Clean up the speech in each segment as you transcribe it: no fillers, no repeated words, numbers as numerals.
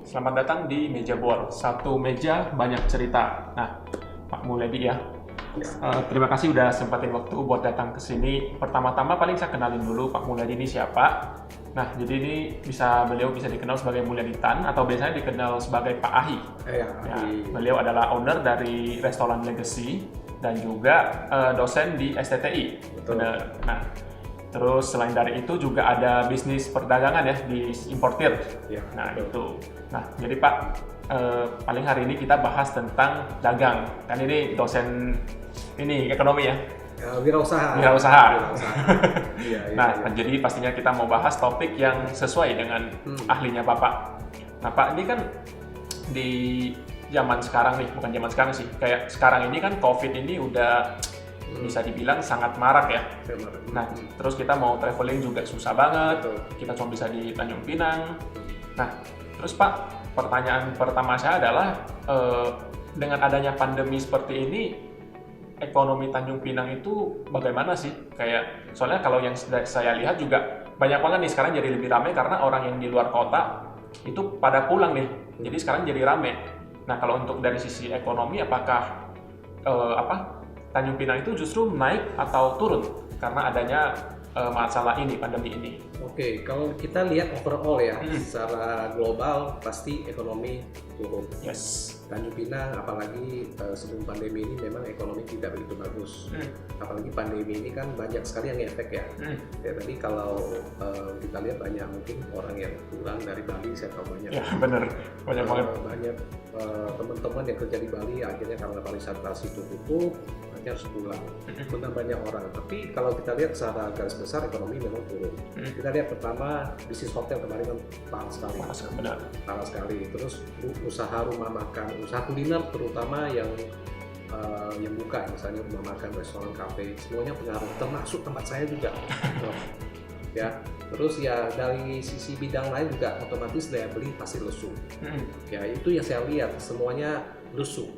Selamat datang di Meja Bor. Satu meja banyak cerita. Nah, Pak Mulyadi ya. Terima kasih udah sempatin waktu buat datang ke sini. Pertama-tama paling saya kenalin dulu Pak Mulyadi ini siapa. Nah, jadi ini beliau bisa dikenal sebagai Mulyadi Tan atau biasanya dikenal sebagai Pak Ahi. Ya, beliau adalah owner dari restoran Legacy dan juga dosen di STTI. Betul. Benar. Nah, terus selain dari itu juga ada bisnis perdagangan ya di importir. Ya, Nah betul. itu. Nah jadi Pak, paling hari ini kita bahas tentang dagang. Kan ini dosen ini ekonomi ya. Wirausaha. Wirausaha. Iya, Nah jadi pastinya kita mau bahas topik yang sesuai dengan ahlinya Bapak. Nah Pak, ini kan di zaman sekarang nih, bukan zaman sekarang sih. Kayak sekarang ini kan COVID ini udah bisa dibilang sangat marak ya. Nah, terus kita mau traveling juga susah banget. Betul. Kita cuma bisa di Tanjung Pinang. Nah, terus Pak, pertanyaan pertama saya adalah dengan adanya pandemi seperti ini, ekonomi Tanjung Pinang itu bagaimana sih? Kayak soalnya kalau yang saya lihat juga banyak banget nih sekarang jadi lebih ramai karena orang yang di luar kota itu pada pulang nih. Jadi sekarang jadi ramai. Nah, kalau untuk dari sisi ekonomi apakah Tanjung Pinang itu justru naik atau turun karena adanya masalah ini, pandemi ini? Oke, kalau kita lihat overall ya, secara global pasti ekonomi turun. Yes. Tanjung Pinang, apalagi sebelum pandemi ini memang ekonomi tidak begitu bagus. Apalagi pandemi ini kan banyak sekali yang ngefek ya. Ya tadi kalau kita lihat banyak mungkin orang yang pulang dari Bali, saya tahu banyak. Ya benar, banyak banget. Banyak teman-teman yang kerja di Bali akhirnya karena pariwisata situ tutup, akhirnya harus pulang. Benar banyak orang. Tapi kalau kita lihat secara garis besar ekonomi memang turun. Kita lihat pertama bisnis hotel kemarin kan parah sekali. Benar. Parah sekali. Terus usaha rumah makan, usaha kuliner terutama yang buka, misalnya rumah makan, restoran, kafe, semuanya pengaruh. Termasuk tempat saya juga. Ya, terus ya dari sisi bidang lain juga otomatis daya beli pasti lesu. Ya itu yang saya lihat semuanya lesu.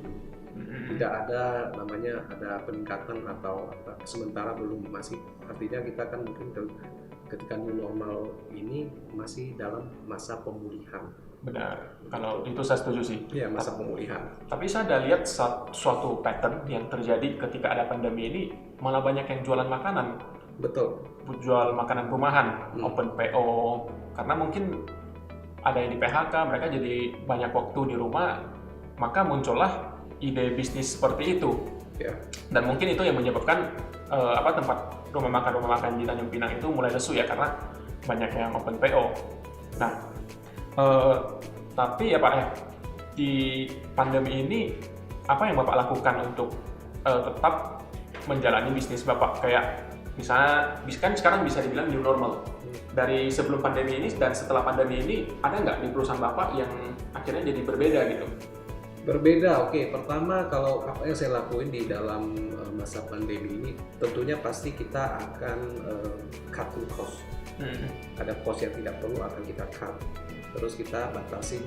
Tidak ada namanya ada peningkatan atau sementara belum, masih artinya kita kan mungkin ketika new normal ini masih dalam masa pemulihan. Benar, kalau itu saya setuju sih. Iya, masa pemulihan. Tapi saya ada lihat suatu pattern yang terjadi ketika ada pandemi ini, malah banyak yang jualan makanan. Betul. Jual makanan rumahan, open PO, karena mungkin ada yang di PHK, mereka jadi banyak waktu di rumah, maka muncullah ide bisnis seperti itu. Ya. Dan mungkin itu yang menyebabkan tempat rumah makan di Tanjung Pinang itu mulai lesu ya, karena banyak yang open PO. Nah, tapi ya Pak ya, di pandemi ini apa yang Bapak lakukan untuk tetap menjalani bisnis Bapak? Kayak misalnya, kan sekarang bisa dibilang new normal. Dari sebelum pandemi ini dan setelah pandemi ini, ada nggak di perusahaan Bapak yang akhirnya jadi berbeda gitu? Berbeda, oke. Pertama, kalau apa yang saya lakuin di dalam masa pandemi ini, tentunya pasti kita akan cutting cost. Ada cost yang tidak perlu akan kita cut. Terus kita batasin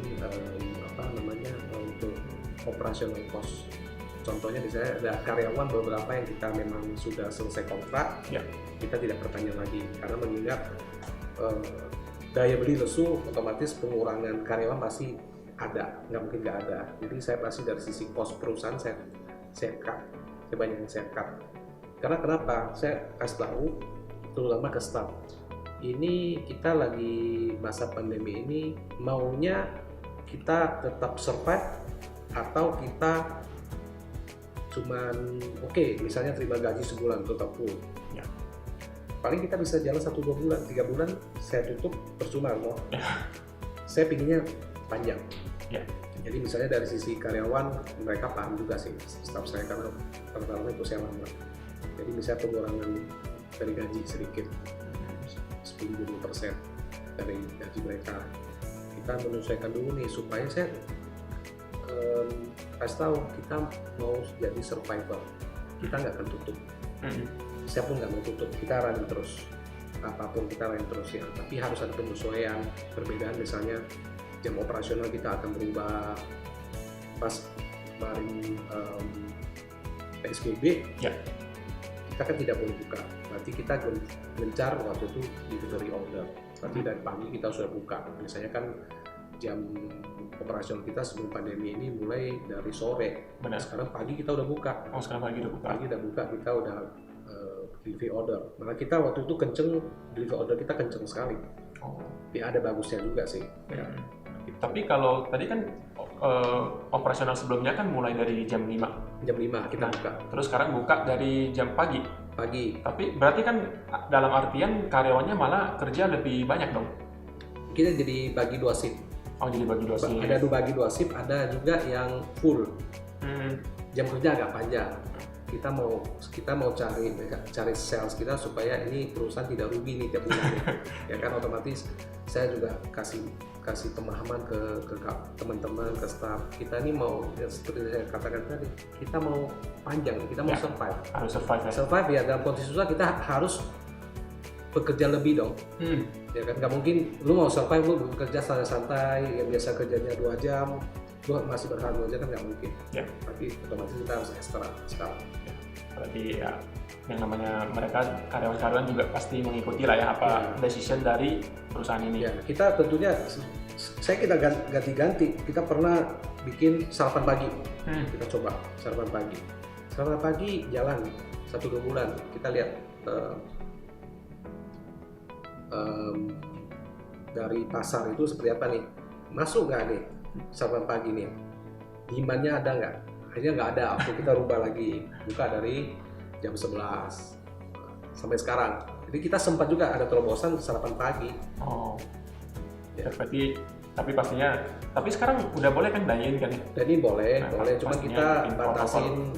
untuk operational cost. Contohnya misalnya ada karyawan beberapa yang kita memang sudah selesai kontrak, kita tidak bertanya lagi karena mengingat daya beli lesu, otomatis pengurangan karyawan pasti ada, nggak mungkin nggak ada. Jadi saya pasti dari sisi cost perusahaan saya cut, saya banyak yang saya cut. Karena kenapa? Saya kasih tahu terutama ke staff. Ini kita lagi masa pandemi ini, maunya kita tetap survive atau kita cuman misalnya terima gaji sebulan tetap full. Paling kita bisa jalan 1-2 bulan, 3 bulan saya tutup percuma loh. Saya pinginnya panjang. Jadi misalnya dari sisi karyawan mereka paham juga sih, staff saya karena rata-rata itu saya lama. Jadi misalnya pengurangan dari gaji sedikit 10-20% dari gaji mereka. Kita menyesuaikan dulu nih supaya saya kasih tahu kita mau jadi survivor, kita nggak akan tutup. Saya pun nggak mau tutup, kita running terus, apapun kita running terus ya. Tapi harus ada penyesuaian, perbedaan misalnya jam operasional kita akan berubah. Pas kemarin PSBB, kita kan tidak boleh buka, berarti kita gencar waktu itu delivery order. Berarti dari pagi kita sudah buka, biasanya kan jam operasional kita sebelum pandemi ini mulai dari sore. Benar. Sekarang pagi kita udah buka. Oh, sekarang pagi udah buka. Pagi udah buka, kita udah delivery order. Malah kita waktu itu delivery order kita kenceng sekali. Oh. Ya ada bagusnya juga sih. Ya. Tapi kalau tadi kan operasional sebelumnya kan mulai dari jam 5. Jam 5 kita buka. Terus sekarang buka dari jam pagi. Tapi berarti kan dalam artian karyawannya malah kerja lebih banyak dong. Kita jadi bagi 2 shift. Oh, jadi bagi 2 shift. Ada bagi 2 shift, ada juga yang full. Jam kerja agak panjang. Kita mau cari sales kita supaya ini perusahaan tidak rugi nih tiap bulan. Ya kan, otomatis saya juga kasih pemahaman ke teman-teman, ke staff. Kita ini mau, ya, seperti saya katakan tadi, kita mau panjang, kita mau survive. Harus survive ya. Survive ya, dalam kondisi susah kita harus bekerja lebih dong. Ya kan, nggak mungkin lu mau survive lu bekerja santai-santai yang biasa kerjanya 2 jam lu masih bertahan 2 jam, kan nggak mungkin. Ya. Tapi otomatis kita harus ekstra sekarang. Ya. Berarti ya yang namanya mereka karyawan-karyawan juga pasti mengikuti lah ya apa decision dari perusahaan ini. Ya, kita tentunya kita ganti-ganti. Kita pernah bikin sarapan pagi. Kita coba sarapan pagi. Sarapan pagi jalan 1-2 bulan. Kita lihat dari pasar itu seperti apa nih, masuk nggak nih sarapan pagi nih, demand-nya ada nggak? Akhirnya nggak ada, kita rubah lagi, buka dari jam 11 sampai sekarang. Jadi kita sempat juga ada terobosan sarapan pagi. Oh, ya. Tapi pastinya, tapi sekarang udah boleh kan dine-in kan? Jadi boleh, cuma kita batasin.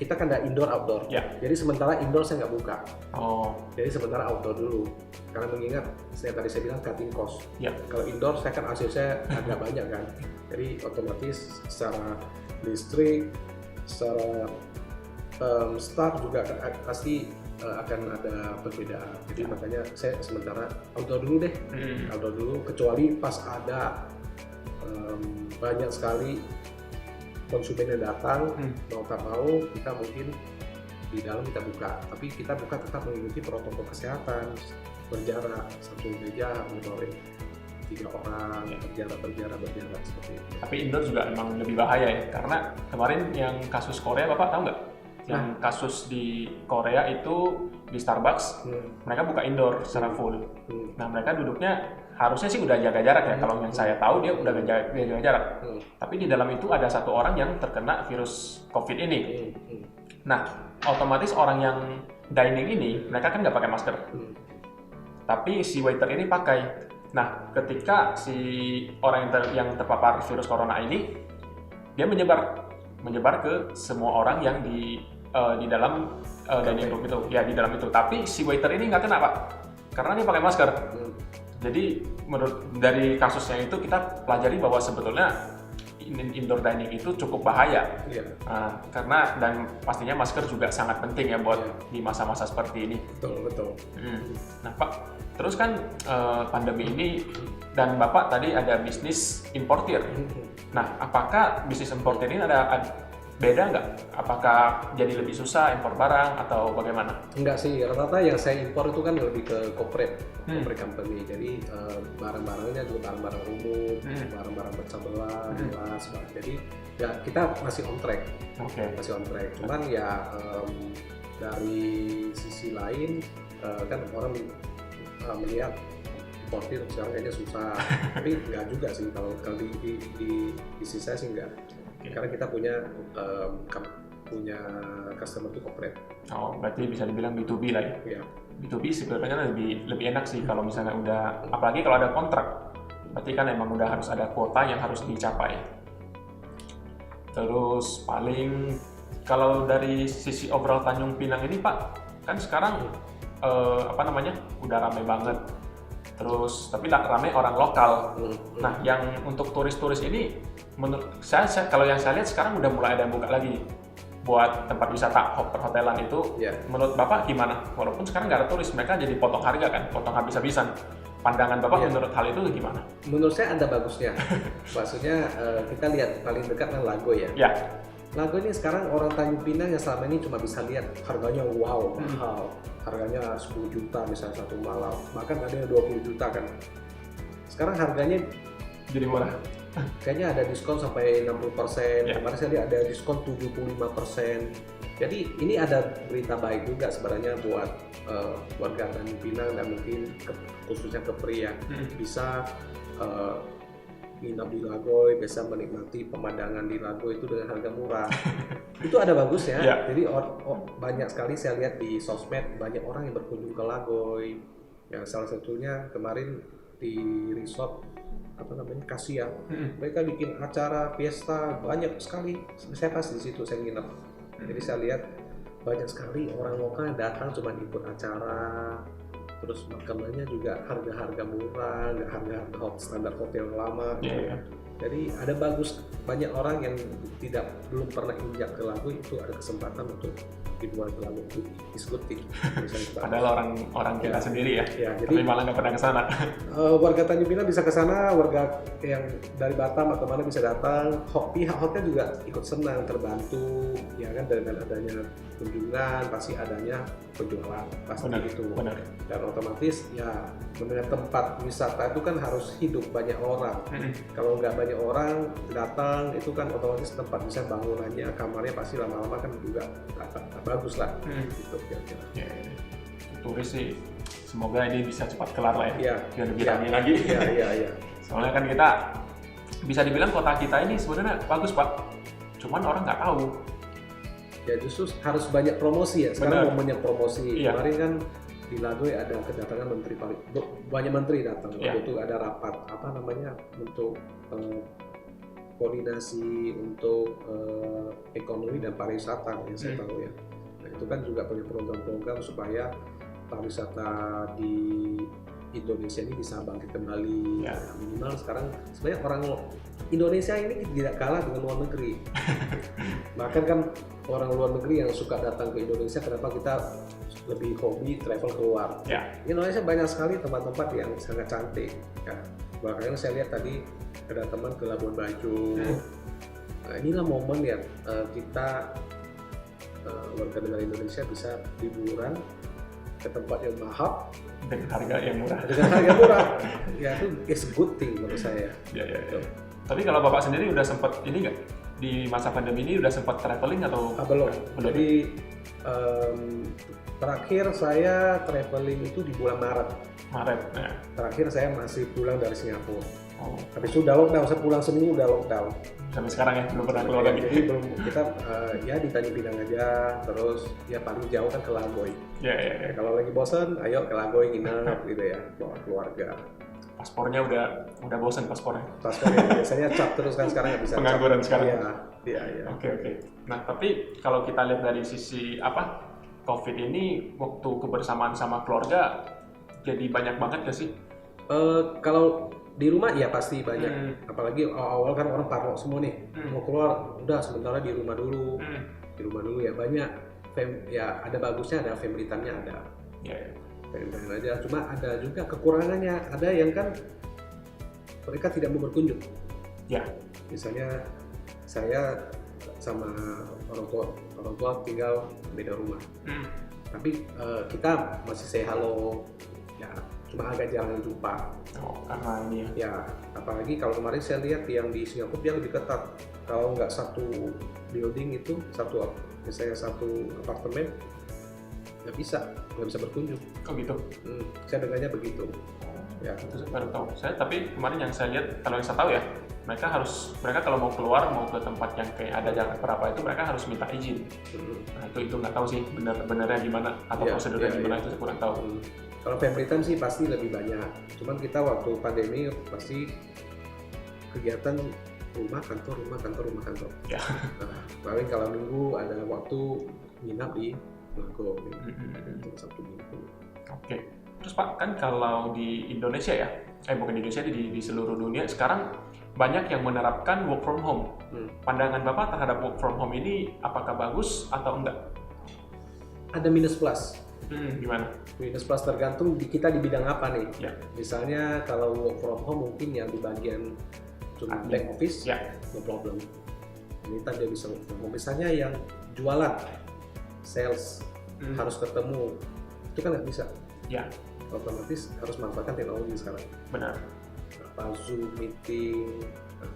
Kita kan ada indoor outdoor. Ya. Jadi sementara indoor saya nggak buka. Oh. Jadi sementara outdoor dulu. Karena mengingat saya bilang cutting cost. Ya. Kalau indoor saya kan hasil saya agak banyak kan. Jadi otomatis secara listrik, secara staff juga pasti akan ada perbedaan. Jadi makanya saya sementara outdoor dulu deh. Outdoor dulu, kecuali pas ada banyak sekali konsumen yang datang, mau tak mau kita mungkin di dalam kita buka, tapi kita buka tetap mengikuti protokol kesehatan, berjarak 1 meja, monitoring 3 orang, berjarak seperti itu. Tapi indoor juga emang lebih bahaya ya, karena kemarin yang kasus Korea Bapak tahu nggak? Yang kasus di Korea itu di Starbucks, mereka buka indoor secara full. Nah, mereka duduknya harusnya sih udah jaga jarak ya. Kalau yang saya tahu dia udah jaga jarak. Tapi di dalam itu ada 1 orang yang terkena virus COVID ini. Nah, otomatis orang yang dining ini mereka kan nggak pakai masker. Tapi si waiter ini pakai. Nah, ketika si orang yang terpapar virus corona ini, dia menyebar ke semua orang yang di dalam dining room itu, ya di dalam itu. Tapi si waiter ini nggak kena, Pak, karena dia pakai masker. Jadi dari kasusnya itu kita pelajari bahwa sebetulnya indoor dining itu cukup bahaya. Karena dan pastinya masker juga sangat penting ya buat di masa-masa seperti ini. Betul. Nah, Pak, terus kan pandemi ini dan Bapak tadi ada bisnis importir. Nah, apakah bisnis importir ini ada beda nggak? Apakah jadi lebih susah impor barang atau bagaimana? Enggak sih, rata-rata yang saya impor itu kan lebih ke corporate company. Jadi barang-barangnya juga barang-barang umum, barang-barang pecah belah, gelas. Jadi ya kita masih on track. Masih on track. Cuman ya dari sisi lain kan orang melihat importir sekarang kayaknya susah. Tapi nggak juga sih kalau di sisi saya sih nggak. Karena kita punya customer itu corporate. Oh, berarti bisa dibilang B2B lah ya? B2B sebenarnya lebih enak sih kalau misalnya udah, apalagi kalau ada kontrak. Berarti kan emang udah harus ada kuota yang harus dicapai. Terus paling kalau dari sisi overall Tanjung Pinang ini, Pak, kan sekarang udah ramai banget. Terus tapi rame orang lokal. Nah, yang untuk turis-turis ini menurut saya kalau yang saya lihat sekarang udah mulai ada buka lagi buat tempat wisata perhotelan itu. Menurut Bapak gimana? Walaupun sekarang nggak ada turis, mereka jadi potong harga kan, potong habis-habisan. Pandangan Bapak menurut hal itu gimana? Menurut saya ada bagusnya. Maksudnya kita lihat paling dekat kan Lago ya. Lago ini sekarang orang Tanjung Pinang yang selama ini cuma bisa lihat harganya wow, mahal. Harganya 10 juta misalnya 1 malam, bahkan ada yang 20 juta kan. Sekarang harganya Jadi murah. Kayaknya ada diskon sampai 60%. Ya. Kemarin saya lihat ada diskon 75%. Jadi ini ada berita baik juga sebenarnya buat warga Tanjung Pinang dan mungkin khususnya ke pria bisa nginap di Lagoy, bisa menikmati pemandangan di Lagoy itu dengan harga murah. Itu ada bagusnya. Ya. Jadi banyak sekali saya lihat di sosmed banyak orang yang berkunjung ke Lagoy. Ya, salah satunya kemarin di resort apa namanya Kasia. Mereka bikin acara fiesta banyak sekali. Saya pas di situ saya nginep. Jadi saya lihat banyak sekali orang lokal yang datang cuma ikut acara. Terus makanannya juga harga-harga murah, nggak harga-harga standar hotel lama. Yeah. Jadi ada bagus, banyak orang yang belum pernah injak ke Lagoy itu ada kesempatan untuk dibuat ke Lagoy. It's good thing. Padahal orang kita sendiri ya. Jadi tapi malah nggak pernah ke sana. Warga Tanjung Pinang bisa ke sana, warga yang dari Batam atau mana bisa datang. Pihak hotel juga ikut senang, terbantu, ya kan, dengan adanya kunjungan pasti adanya penjualan, pasti gitu. Benar. Dan otomatis ya mengenai tempat wisata itu kan harus hidup banyak orang. Kalau nggak banyak orang datang itu kan otomatis tempat bisa bangunannya, kamarnya pasti lama-lama kan juga bagus lah. Gitu kira-kira. Ya. Turis sih semoga ini bisa cepat kelar lah ya. Biar lebih ramai lagi. Iya. Soalnya kan kita bisa dibilang kota kita ini sebenarnya bagus Pak. Cuman orang nggak tahu. Ya justru harus banyak promosi ya. Sekarang momennya promosi. Kemarin kan di Lagoy ada kedatangan banyak menteri datang. Waktu itu ada rapat untuk koordinasi untuk ekonomi dan pariwisata yang saya tahu ya. Nah, itu kan juga punya program-program supaya pariwisata di Indonesia ini bisa bangkit kembali. Ya. Minimal sekarang sebenarnya orang Indonesia ini tidak kalah dengan luar negeri. Bahkan kan orang luar negeri yang suka datang ke Indonesia, kenapa kita lebih hobi travel keluar? Ya. Indonesia banyak sekali tempat-tempat yang sangat cantik. Ya. Bahkan saya lihat tadi ada teman ke Labuan Bajo. Nah, inilah momen yang kita warga negara Indonesia bisa liburan ke tempat yang mahal dengan harga yang murah. Ya itu is a good thing menurut saya. Ya. Tapi kalau Bapak sendiri udah sempat ini nggak di masa pandemi ini udah sempat traveling atau belum? Jadi terakhir saya traveling itu di bulan Maret. Ya. Terakhir saya masih pulang dari Singapura. Habis itu udah lockdown, saya pulang seminggu udah lockdown. Sampai sekarang ya belum pernah keluar lagi. Jadi belum, kita ya di Tanjung Pinang aja, terus ya paling jauh kan ke Lagoy. Ya. Kalau lagi bosan, ayo ke Lagoy nginep gitu ya, bawa keluarga. Paspornya udah bosan paspornya. Paspornya biasanya cap terus kan, sekarang nggak bisa. Pengangguran sekarang. Iya. Oke. Nah tapi kalau kita lihat dari sisi COVID ini, waktu kebersamaan sama keluarga jadi banyak banget gak sih? Kalau di rumah ya pasti banyak, apalagi awal kan orang parno semua nih, mau keluar udah sementara di rumah dulu. Di rumah dulu ya banyak, ya ada bagusnya, ada family time-nya ada. Ya. Family time aja, cuma ada juga kekurangannya, ada yang kan mereka tidak mau berkunjung. Ya. Misalnya saya sama orang tua tinggal beda rumah, tapi kita masih say hello, ya cuma agak jarang jumpa. Karena ini ya. Apalagi kalau kemarin saya lihat yang di Singapura dia lebih ketat. Kalau nggak satu building itu misalnya satu apartemen nggak bisa berkunjung. Oh gitu. Saya dengarnya begitu. Ya. Itu baru tahu. Tapi kemarin yang saya lihat, kalau yang saya tahu ya, mereka kalau mau keluar mau ke tempat yang kayak ada jalan berapa itu mereka harus minta izin. Nah itu nggak tahu sih benernya gimana atau prosedurnya gimana itu saya kurang tahu. Kalau family time sih pasti lebih banyak. Cuman kita waktu pandemi pasti kegiatan rumah kantor. Ya. Nah, paling kalau minggu ada waktu nginap di Lagoy Sabtu Minggu. Oke. Terus Pak, kan kalau di Indonesia ya, bukan di Indonesia, di seluruh dunia sekarang banyak yang menerapkan work from home. Pandangan Bapak terhadap work from home ini apakah bagus atau enggak? Ada minus plus. Gimana? Minus plus tergantung kita di bidang apa nih. Ya. Misalnya kalau work from home mungkin yang di bagian cuma back office, no problem. Ini tadi dia bisa work from home. Misalnya yang jualan, sales, harus ketemu, itu kan nggak bisa. Ya. Otomatis harus manfaatkan teknologi sekarang. Benar. Zoom meeting,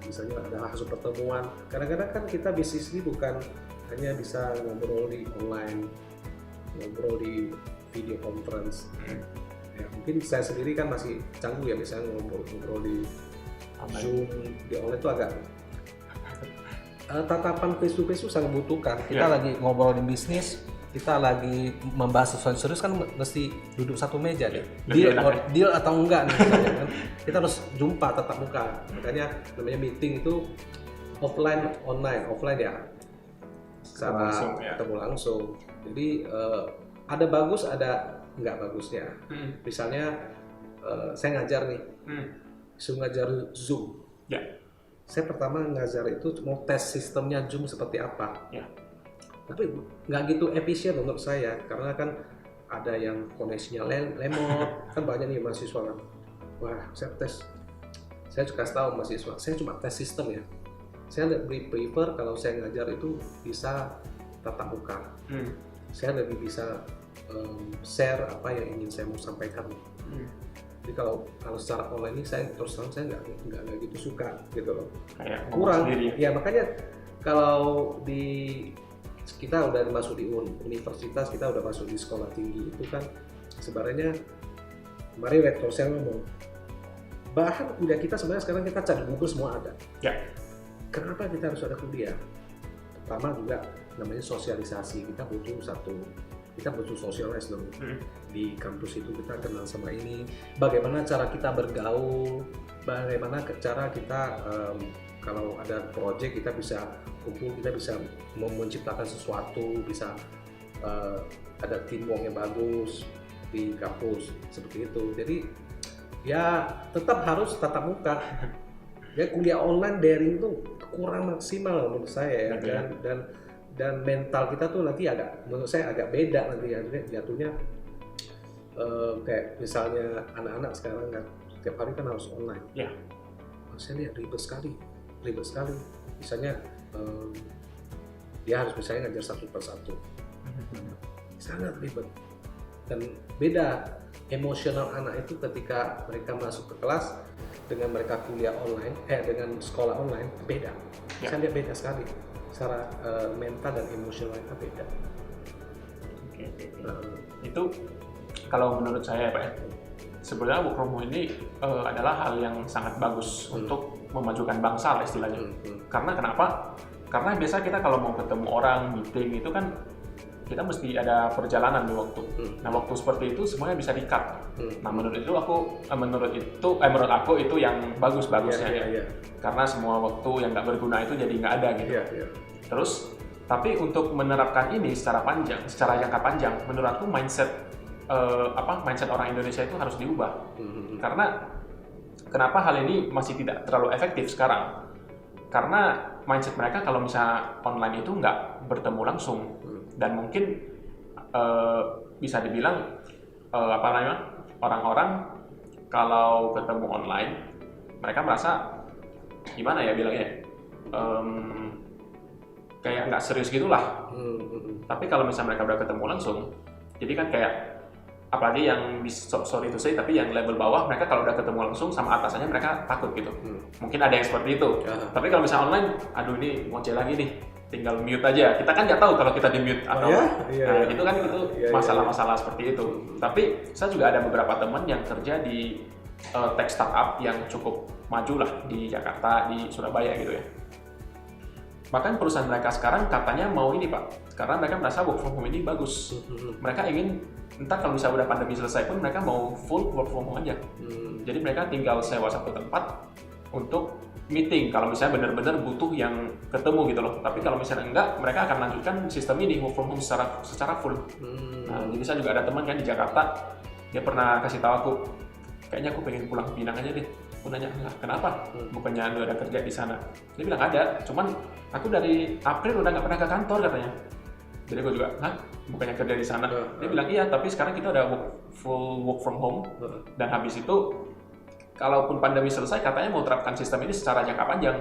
misalnya ada hasil pertemuan. Kadang-kadang kan kita bisnis ini bukan hanya bisa ngobrol di online, ngobrol di video conference. Ya, mungkin saya sendiri kan masih canggung ya, misalnya ngobrol di online. Zoom, di online itu agak tatapan face to face itu sangat membutuhkan. Kita lagi ngobrolin bisnis, kita lagi membahas sesuatu serius kan mesti duduk satu meja deh. Deal atau enggak nih kan. Kita harus jumpa tatap muka. Makanya namanya meeting itu offline, online, offline ya. Secara ketemu langsung. Jadi ada bagus, ada enggak bagusnya. Misalnya saya ngajar nih. Saya ngajar Zoom. Saya pertama ngajar itu mau tes sistemnya Zoom seperti apa. Tapi nggak gitu efisien menurut saya, karena kan ada yang koneksinya lemot, kan banyak nih mahasiswa kan. Wah, saya juga tahu mahasiswa, saya cuma tes sistem ya. Saya lebih prefer kalau saya ngajar itu bisa tatap muka. Saya lebih bisa share apa yang ingin saya mau sampaikan. Jadi kalau secara online ini saya terus terang saya nggak gitu suka gitu loh. Kayak kurang. Ya makanya kalau kita udah masuk di universitas, kita udah masuk di sekolah tinggi itu kan sebenarnya kemarin rektor saya ngomong bahan kuliah kita sebenarnya sekarang kita cari Google semua ada. Kenapa kita harus ada kuliah? Pertama juga namanya sosialisasi, kita butuh socialize dong. Di kampus itu kita kenal sama ini, bagaimana cara kita bergaul, bagaimana cara kita kalau ada project kita bisa kumpul, kita bisa menciptakan sesuatu, bisa ada teamwork yang bagus di kampus seperti itu. Jadi ya tetap harus tatap muka. Ya kuliah online daring itu kurang maksimal menurut saya ya, dan mental kita tuh nanti menurut saya agak beda nanti jatuhnya. Kayak misalnya anak-anak sekarang kan setiap hari kan harus online. Saya lihat ribet sekali. Misalnya dia harus misalnya ngajar satu persatu, sangat ribet. Dan beda emosional anak itu ketika mereka masuk ke kelas dengan mereka kuliah online, dengan sekolah online beda. Saya lihat beda sekali. Secara mental dan emosional itu beda. Itu kalau menurut saya Pak ya, sebenarnya work from home ini adalah hal yang sangat bagus untuk memajukan bangsa lah istilahnya. Karena kenapa? Karena biasa kita kalau mau ketemu orang, meeting itu kan kita mesti ada perjalanan di waktu. Nah waktu seperti itu semuanya bisa di-cut. Nah menurut aku itu yang bagusnya. Karena semua waktu yang nggak berguna itu jadi nggak ada gitu. Terus tapi untuk menerapkan ini secara jangka panjang, menurut aku mindset orang Indonesia itu harus diubah. Karena kenapa hal ini masih tidak terlalu efektif sekarang? Karena mindset mereka kalau misalnya online itu nggak bertemu langsung, dan mungkin bisa dibilang orang-orang kalau ketemu online mereka merasa gimana ya bilangnya, kayak nggak serius gitulah. Tapi kalau misalnya mereka udah ketemu langsung, jadi kan kayak apalagi yang sorry to say, tapi yang level bawah mereka kalau udah ketemu langsung sama atasannya mereka takut gitu. Mungkin ada yang seperti itu. Tapi kalau misalnya online, aduh ini ngoceh lagi nih, tinggal mute aja. Kita kan nggak tahu kalau kita di mute atau itu kan itu masalah-masalah seperti itu. Tapi saya juga ada beberapa teman yang kerja di tech startup yang cukup maju lah di Jakarta, di Surabaya gitu ya. Bahkan perusahaan mereka sekarang katanya mau ini Pak, karena mereka merasa work from home ini bagus. Mereka ingin, entah kalau misalnya udah pandemi selesai pun mereka mau full work from home aja. Jadi mereka tinggal sewa satu tempat untuk meeting kalau misalnya benar-benar butuh yang ketemu gitu loh. Tapi kalau misalnya enggak, mereka akan lanjutkan sistem ini work from home secara full. Nah, jadi saya juga ada teman kan di Jakarta, dia pernah kasih tahu aku, kayaknya aku pengen pulang ke Pinang aja deh. Aku nanya, kenapa? Bukannya lu ada kerja di sana? Dia bilang ada, cuman aku dari April udah nggak pernah ke kantor katanya. Jadi gue juga, bukannya kerja di sana? Dia bilang iya, tapi sekarang kita udah full work from home. Dan habis itu, kalaupun pandemi selesai, katanya mau terapkan sistem ini secara jangka panjang.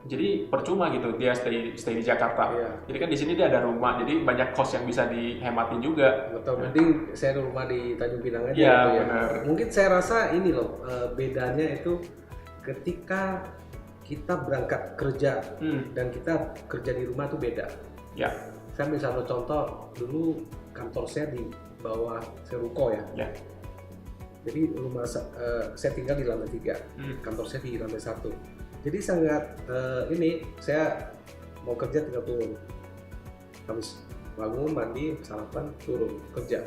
Jadi percuma gitu dia stay di Jakarta. Jadi kan di sini dia ada rumah, jadi banyak cost yang bisa dihematin juga. Betul, mending saya rumah di Tanjung Pinang aja. Iya, benar. Mungkin saya rasa ini loh bedanya itu ketika kita berangkat kerja dan kita kerja di rumah itu beda. Ya. Saya misalnya contoh, dulu kantor saya di bawah Seruko ya. Ya. Jadi rumah saya tinggal di lantai 3, kantor saya di lantai 1. Jadi sangat ini saya mau kerja tinggal turun. Habis bangun, mandi, sarapan, turun kerja.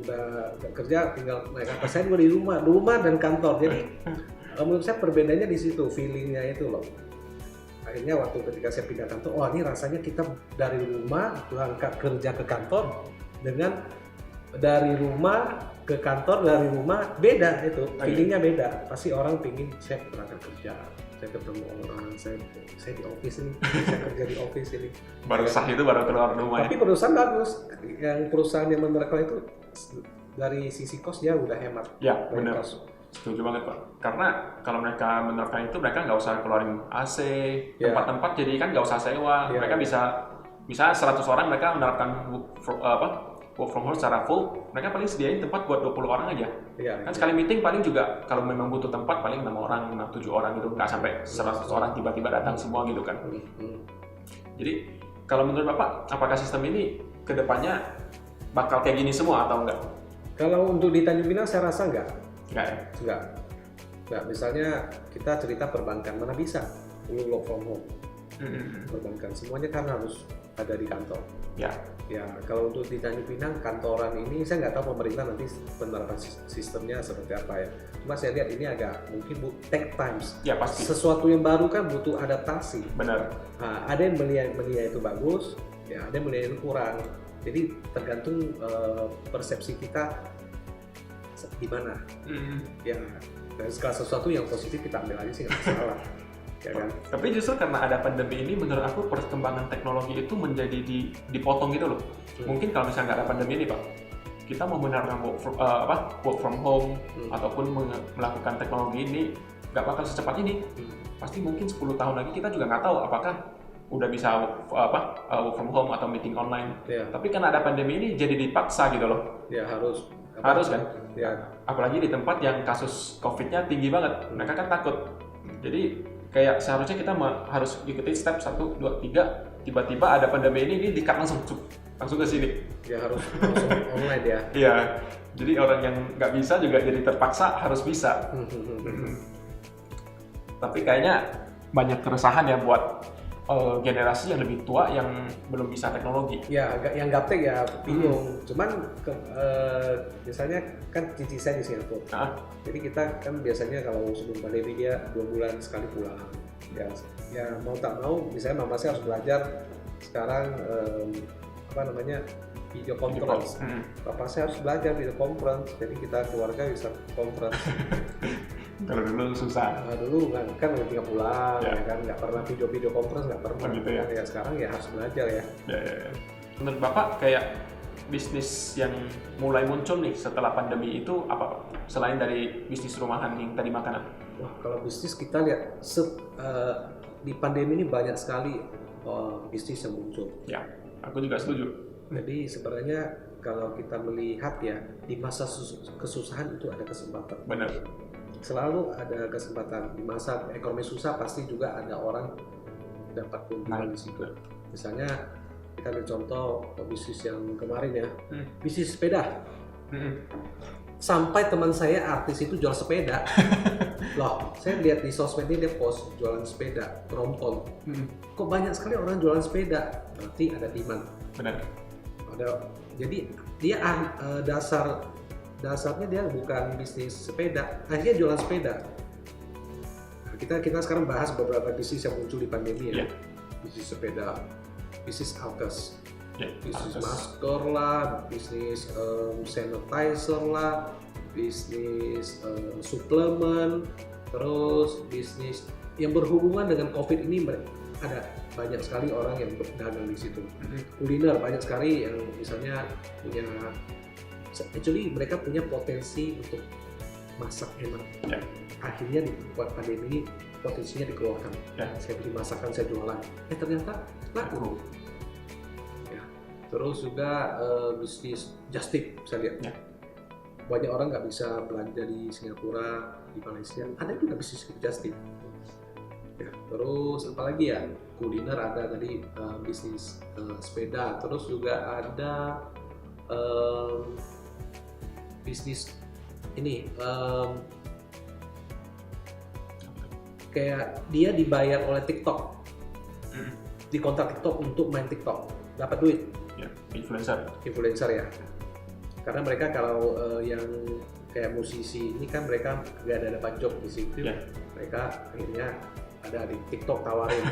Udah kerja tinggal naik atas. Saya juga di rumah dan kantor. Jadi menurut saya perbedaannya di situ, feelingnya itu loh. Akhirnya waktu ketika saya pindah kantor, oh ini rasanya kita dari rumah berangkat kerja ke kantor dengan dari rumah ke kantor, dari rumah beda itu, feelingnya beda. Pasti orang pingin saya berangkat kerja, saya ketemu orang, saya di office ini, saya kerja di office ini. Baru sah itu baru keluar rumah. Tapi perusahaan bagus, yang perusahaan yang menerapkan itu dari sisi cost dia udah hemat. Ya benar. Setuju banget Pak. Karena kalau mereka menerapkan itu, mereka nggak usah keluarin AC, tempat-tempat jadi kan nggak usah sewa. Mereka bisa 100 orang mereka menerapkan work from home secara full, mereka paling sediain tempat buat 20 orang aja. Kan sekali meeting paling juga kalau memang butuh tempat paling 6 orang, 7 orang gitu, nggak sampai 100 orang tiba-tiba datang semua gitu kan. Jadi kalau menurut Bapak, apakah sistem ini kedepannya bakal kayak gini semua atau enggak? Kalau untuk di Tanjung Pinang saya rasa enggak. Enggak. Misalnya kita cerita perbankan, mana bisa work from home. Perbankan semuanya kan harus ada di kantor. Ya, kalau untuk di Tanjung Pinang kantoran ini saya nggak tahu pemerintah nanti penerapan sistemnya seperti apa ya. Cuma saya lihat ini agak mungkin take times. Ya pasti. Sesuatu yang baru kan butuh adaptasi. Benar. Nah, ada yang melihat itu bagus, ya ada yang melihat itu kurang. Jadi tergantung persepsi kita gimana. Ya, dari segala sesuatu yang positif kita ambil aja sih nggak masalah. Ya kan? Tapi justru karena ada pandemi ini, menurut aku perkembangan teknologi itu menjadi dipotong gitu loh. Mungkin kalau misalnya nggak ada pandemi ini Pak, kita mau menerapkan work from home ataupun melakukan teknologi ini nggak bakal secepat ini. Pasti mungkin 10 tahun lagi kita juga nggak tahu apakah udah bisa work from home atau meeting online. Tapi karena ada pandemi ini jadi dipaksa gitu loh. Ya harus kan. Apalagi di tempat yang kasus COVID-nya tinggi banget, mereka kan takut. Jadi kayak seharusnya kita harus ikutin step 1, 2, 3, tiba-tiba ada pandemi ini di-cut langsung ke sini. Ya harus langsung online ya. Iya, jadi orang yang nggak bisa juga jadi terpaksa harus bisa. Tapi kayaknya banyak keresahan ya buat generasi yang lebih tua yang belum bisa teknologi. Ya, yang gaptek ya bingung. Cuman misalnya kan cici saya di Singapura. Jadi kita kan biasanya kalau sebelum pandemi dia 2 bulan sekali pulang. Ya mau tak mau, misalnya mama saya harus belajar sekarang video conference. Papa saya harus belajar video conference. Jadi kita keluarga bisa conference. Kalau dulu susah. Dulu kan tinggal pulang, ya kan nggak pernah video conference, nggak pernah. Gitu ya. Ya sekarang ya harus belajar ya. Menurut Bapak kayak bisnis yang mulai muncul nih setelah pandemi itu apa Pak? Selain dari bisnis rumahan yang tadi makanan? Wah, kalau bisnis kita lihat di pandemi ini banyak sekali bisnis yang muncul. Ya, aku juga setuju. Jadi sebenarnya kalau kita melihat ya di masa kesusahan itu ada kesempatan. Benar. Selalu ada kesempatan. Di masa ekonomi susah pasti juga ada orang dapat keuntungan di situ. Misalnya kita ambil contoh bisnis yang kemarin ya, bisnis sepeda. Sampai teman saya artis itu jual sepeda. Loh, saya lihat di sosmed ini dia post jualan sepeda, trompon. Kok banyak sekali orang jualan sepeda? Berarti ada demand. Benar. Jadi dia dasarnya dia bukan bisnis sepeda, akhirnya jualan sepeda. Nah, kita sekarang bahas beberapa bisnis yang muncul di pandemi ya. Bisnis sepeda, bisnis alkes, bisnis masker lah, bisnis sanitizer lah, bisnis suplemen, terus bisnis yang berhubungan dengan COVID ini ada banyak sekali orang yang berdagang di situ. Kuliner banyak sekali yang misalnya punya, actually mereka punya potensi untuk masak enak. Akhirnya buat pandemi ini potensinya dikeluarkan. Saya beli masakan, saya jualan. Ternyata laku. Terus juga bisnis just tip saya lihat. banyak orang nggak bisa belanja di Singapura, di Malaysia, ada juga bisnis Just Tip. Ya, terus apalagi ya, kuliner ada tadi, bisnis sepeda, terus juga ada bisnis ini, kayak dia dibayar oleh TikTok, di kontrak TikTok untuk main TikTok, dapat duit. Ya, influencer Ya, karena mereka kalau yang kayak musisi ini kan mereka nggak ada dapat job di situ, mereka akhirnya ada di TikTok tawarin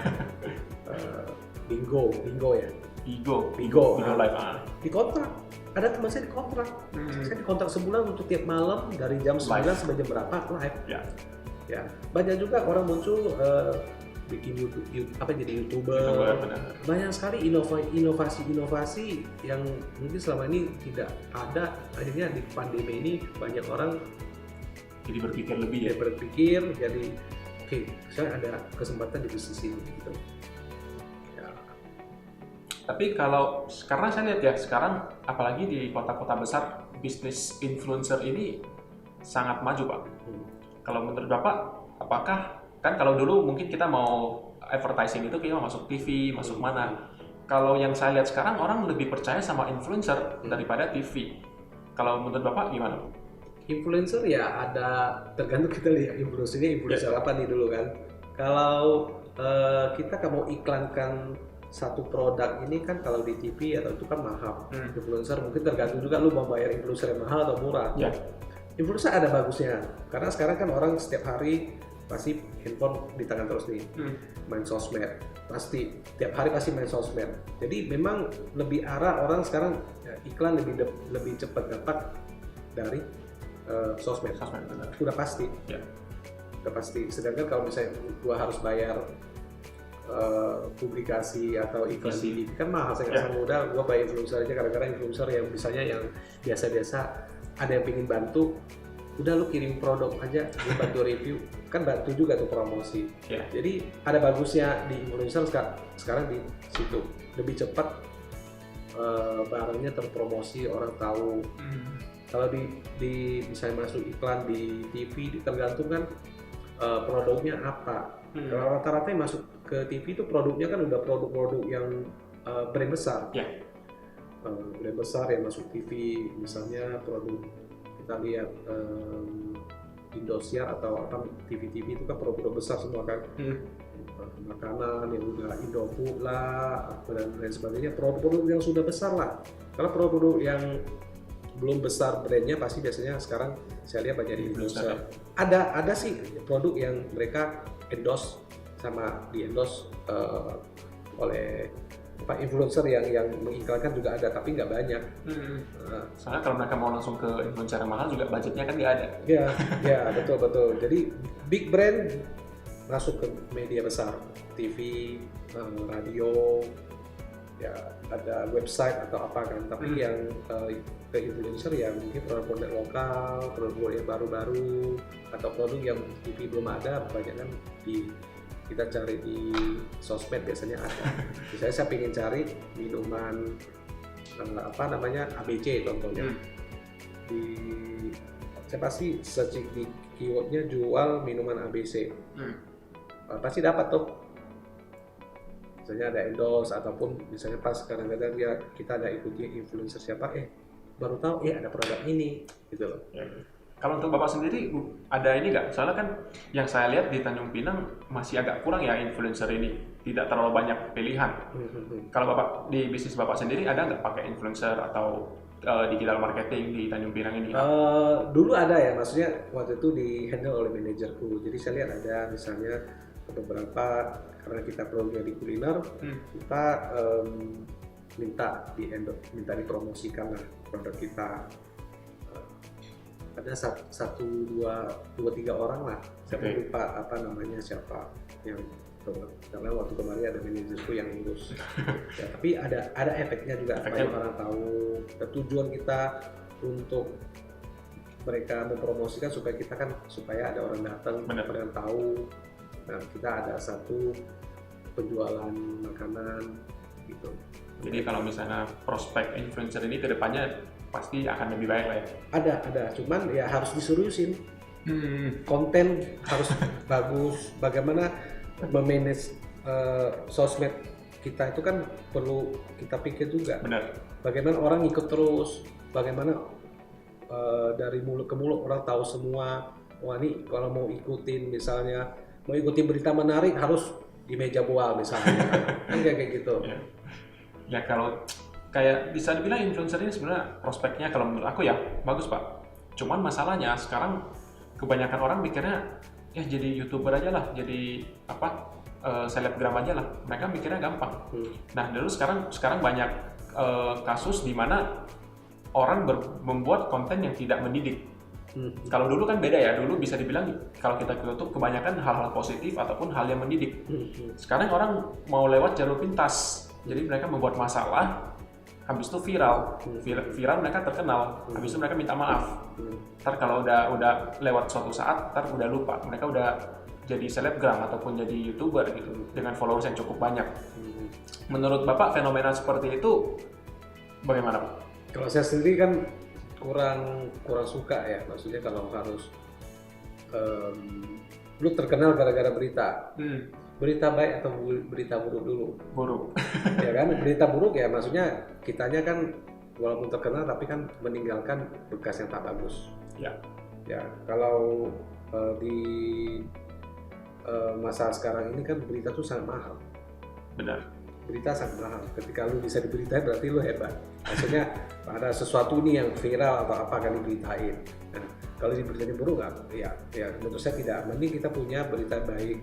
bingo ya, Bigo live di kontrak. Ada teman saya di kontrak, saya di kontrak sebulan untuk tiap malam dari jam 9 sampai jam berapa live. Ya, banyak juga orang muncul bikin YouTube jadi YouTuber. Banyak sekali inovasi yang mungkin selama ini tidak ada. Akhirnya di pandemi ini banyak orang jadi berpikir lebih jadi oke, saya ada kesempatan di bisnis ini gitu. Ya. Tapi karena saya lihat ya sekarang apalagi di kota-kota besar bisnis influencer ini sangat maju, Pak. Kalau menurut Bapak, apakah kan kalau dulu mungkin kita mau advertising itu kita masuk TV, masuk mana. Kalau yang saya lihat sekarang orang lebih percaya sama influencer daripada TV. Kalau menurut Bapak gimana? Influencer ya ada, tergantung kita lihat influencer apa nih dulu kan. Kalau kita mau iklankan satu produk ini kan kalau di TV atau itu kan mahal. Influencer mungkin tergantung juga lu mau bayar influencer yang mahal atau murah. Influencer ada bagusnya, karena sekarang kan orang setiap hari pasti handphone di tangan terus nih, main sosmed, pasti tiap hari pasti main sosmed. Jadi memang lebih arah orang sekarang iklan lebih cepat dapat dari sosmed. Udah pasti. Udah pasti. Sedangkan kalau misalnya gua harus bayar publikasi atau iklan di TV kan mahal. Saya nggak sanggup modal, gua bayar influencer aja. Kadang-kadang influencer yang misalnya yang biasa-biasa ada yang pengen bantu, udah lu kirim produk aja, lu bantu review, kan bantu juga tuh promosi. Jadi ada bagusnya di influencer sekarang di situ lebih cepat barangnya terpromosi, orang tahu. Kalau di misalnya masuk iklan di TV tergantung kan produknya apa. Kalau rata-rata yang masuk ke TV itu produknya kan udah produk-produk yang brand besar. Brand besar yang masuk TV, misalnya produk kita lihat Indosiar atau apa TV itu kan produk besar semua kan. Makanan yang udah Indofood lah dan lain sebagainya, produk-produk yang sudah besar lah. Kalau produk yang belum besar brandnya pasti biasanya sekarang saya lihat banyak di influencer. Ada sih produk yang mereka endorse di endorse oleh influencer yang mengiklankan juga ada, tapi nggak banyak. Soalnya kalau mereka mau langsung ke influencer yang mahal juga budgetnya kan nggak ada. Ya betul. Jadi big brand masuk ke media besar, TV, radio, ya ada website atau apa kan. Tapi yang ke influencer yang mungkin produk lokal, produk yang baru-baru atau produk yang TV belum ada, banyak kan kita cari di sosmed biasanya ada. Misalnya saya pengen cari minuman ABC contohnya. Saya pasti searching di keywordnya jual minuman ABC. Pasti dapat tuh. Misalnya ada endorse ataupun misalnya pas kadang-kadang kita ada ikuti influencer siapa, baru tahu ada produk ini gitu loh. Kalau untuk Bapak sendiri ada ini nggak? Soalnya kan yang saya lihat di Tanjung Pinang masih agak kurang ya influencer ini, tidak terlalu banyak pilihan. Kalau Bapak di bisnis Bapak sendiri ada nggak pakai influencer atau digital marketing di Tanjung Pinang ini? Dulu ada ya, maksudnya waktu itu di handle oleh manajerku. Jadi saya lihat ada misalnya beberapa, karena kita produknya di kuliner, kita minta dipromosikan lah produk kita. Ada dua tiga orang lah, saya lupa apa namanya siapa yang, karena waktu kemarin ada manajerku yang ngurus. Tapi ada efeknya juga, banyak orang tahu. Dan tujuan kita untuk mereka mempromosikan supaya ada orang datang, orang tahu. Nah, kita ada satu penjualan makanan gitu. Jadi kalau misalnya prospek influencer ini kedepannya pasti akan lebih baik lah ya. Ada, cuman ya harus diseriusin. Konten harus bagus. Bagaimana memanage sosmed kita itu kan perlu kita pikir juga. Benar. Bagaimana orang ikut terus, bagaimana dari mulut ke mulut orang tahu semua. Wah ini kalau mau ikutin misalnya mau ikutin berita menarik harus di meja bual misalnya. Kan kayak gitu. Ya kalau kayak bisa dibilang influencer ini sebenarnya prospeknya kalau menurut aku ya bagus Pak. Cuman masalahnya sekarang kebanyakan orang mikirnya ya jadi YouTuber aja lah, jadi selebgram aja lah. Mereka mikirnya gampang. Nah dulu sekarang banyak kasus di mana orang membuat konten yang tidak mendidik. Kalau dulu kan beda ya, dulu bisa dibilang kalau kita ke YouTube kebanyakan hal-hal positif ataupun hal yang mendidik. Sekarang orang mau lewat jalur pintas, jadi mereka membuat masalah, habis itu viral mereka terkenal, habis itu mereka minta maaf. Ntar kalau udah lewat suatu saat, ntar udah lupa, mereka udah jadi selebgram ataupun jadi YouTuber gitu dengan followers yang cukup banyak. Menurut Bapak fenomena seperti itu bagaimana Pak? Kalau saya sendiri kan kurang suka ya, maksudnya kalau harus lu terkenal gara-gara berita. Berita baik atau berita buruk dulu? Buruk. Ya kan, berita buruk ya maksudnya kitanya kan walaupun terkenal tapi kan meninggalkan bekas yang tak bagus. Ya kalau di masa sekarang ini kan berita tuh sangat mahal. Benar. Berita sangat mahal. Ketika lu bisa diberitain berarti lu hebat. Maksudnya ada sesuatu nih yang viral atau apa kan diberitain. Nah, kalau diberitanya buruk nggak? Ya menurut saya tidak. Mending kita punya berita baik